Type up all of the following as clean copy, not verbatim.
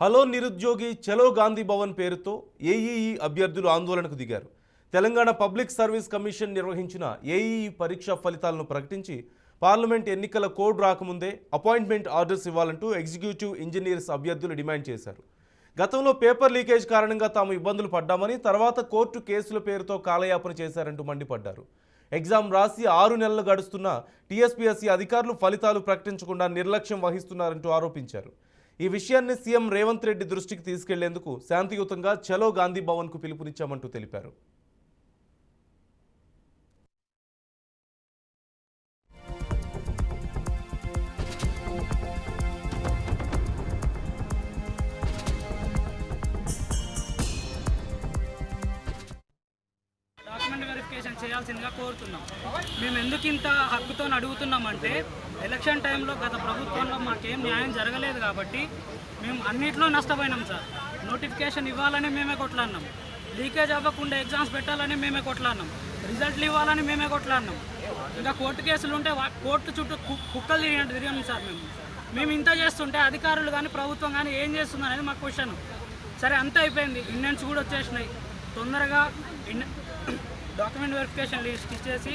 Hello నిరుద్యోగి చలో గాంధీ భవన్ పేరుతో ఏఈఈ అభ్యర్థులు ఆందోళనకు దిగారు. తెలంగాణ పబ్లిక్ సర్వీస్ కమిషన్ నిర్వహించిన ఏఈఈ పరీక్ష ఫలితాలను ప్రకటించి పార్లమెంట్ ఎన్నికల కోడ్ రాకముందే అపాయింట్మెంట్ ఆర్డర్స్ ఇవ్వాలంటూ ఎగ్జిక్యూటివ్ ఇంజనీర్స్ అభ్యర్థులు డిమాండ్ చేశారు. గతంలో పేపర్ లీకేజ్ కారణంగా తాము ఇబ్బందులు పడ్డామని, తర్వాత కోర్టు కేసుల పేరుతో కాలయాపన చేశారంటూ మండిపడ్డారు. ఎగ్జామ్ రాసి 6 నెలలు గడుస్తున్న టీఎస్పీఎస్సీ అధికారులు ఫలితాలు ప్రకటించకుండా నిర్లక్ష్యం వహిస్తున్నారంటూ ఆరోపించారు. ఈ విషయాన్ని సీఎం రేవంత్ రెడ్డి దృష్టికి తీసుకెళ్లేందుకు శాంతియుతంగా చలో గాంధీ భవన్కు పిలుపునిచ్చామంటూ తెలిపారు. డాక్యుమెంట్ వెరిఫికేషన్ చేయాల్సిందిగా కోరుతున్నాం. మేము ఎందుకు ఇంత హక్కుతో అడుగుతున్నామంటే, ఎలక్షన్ టైంలో గత ప్రభుత్వంలో మాకేం న్యాయం జరగలేదు కాబట్టి మేము అన్నింటిలో నష్టపోయినాం సార్. నోటిఫికేషన్ ఇవ్వాలని మేమే కొట్లాడినాం, లీకేజ్ అవ్వకుండా ఎగ్జామ్స్ పెట్టాలని మేమే కొట్లాడినాం, రిజల్ట్లు ఇవ్వాలని మేమే కొట్లాడినాం. ఇంకా కోర్టు కేసులు ఉంటే కోర్టు చుట్టూ కుక్కలు తిరిగాం సార్. మేము ఇంత చేస్తుంటే అధికారులు కానీ ప్రభుత్వం కానీ ఏం చేస్తుంది అనేది మా క్వశ్చన్. సరే, అంతా అయిపోయింది, ఇండెంట్స్ కూడా వచ్చేసినాయి. తొందరగా డాక్యుమెంట్ వెరిఫికేషన్ లిస్ట్ ఇచ్చేసి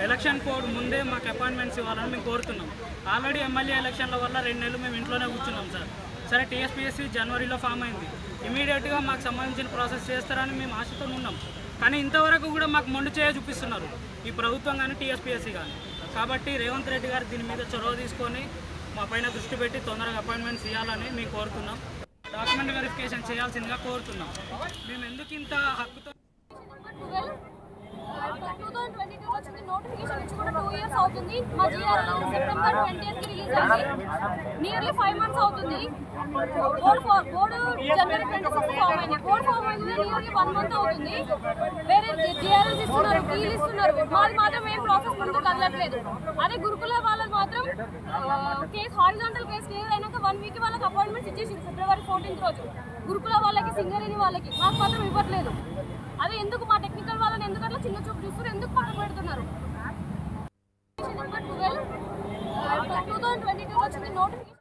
ఎలక్షన్ కోడ్ ముందే మాకు అపాయింట్మెంట్స్ ఇవ్వాలని మేము కోరుతున్నాం. ఆల్రెడీ ఎమ్మెల్యే ఎలక్షన్ల వల్ల 2 నెలలు మేము ఇంట్లోనే కూర్చున్నాం సార్. సరే, టీఎస్పీఎస్సీ జనవరిలో ఫామ్ అయింది, ఇమీడియట్గా మాకు సంబంధించిన ప్రాసెస్ చేస్తారని మేము ఆశతో ఉన్నాం. కానీ ఇంతవరకు కూడా మాకు మొండి చేయ చూపిస్తున్నారు ఈ ప్రభుత్వం కానీ టీఎస్పీఎస్సీ కానీ. కాబట్టి రేవంత్ రెడ్డి గారు దీని మీద చొరవ తీసుకొని మా పైన దృష్టి పెట్టి తొందరగా అపాయింట్మెంట్స్ ఇవ్వాలని మేము కోరుతున్నాం. డాక్యుమెంట్ వెరిఫికేషన్ చేయాల్సిందిగా కోరుతున్నాం. మేము ఎందుకు ఇంత హక్కుతో 2022 వచ్చింది. నోటిఫికేషన్ ఇచ్చి కూడా 2 years అవుతుంది. మా జీఆర్ఎల్ సెప్టెంబర్ 20th రిలీజ్ అయింది. నియర్లీ 5 months అవుతుంది. బోర్డు జనవరి 26 ఫామ్ అయింది. బోర్డు ఫామ్ అయింది నియర్లీ 1 month అవుతుంది. వేరే జీఆర్ఎల్స్ ఇస్తున్నారు, కీలు ఇస్తున్నారు, మాది మాత్రం ఏం ప్రాసెస్ ముందుకు కదలట్లేదు. అదే గురుకుల వాళ్ళకి మాత్రం కేసు హారిజాంటల్ కేసు క్లియర్ అయినాక 1 week వాళ్ళకి అపాయింట్మెంట్స్ ఇచ్చేసింది ఫిబ్రవరి 14th రోజు. గురుకుల వాళ్ళకి, సింగరేణి వాళ్ళకి మాకు మాత్రం ఇవ్వట్లేదు. అదే ఎందుకు మా టెక్నికల్ వాళ్ళని ఎందుకు అట్లా చిన్న చూపు చూస్తారు, ఎందుకు పక్కన పెడుతున్నారు? 2022 వచ్చింది. నోటిఫికేషన్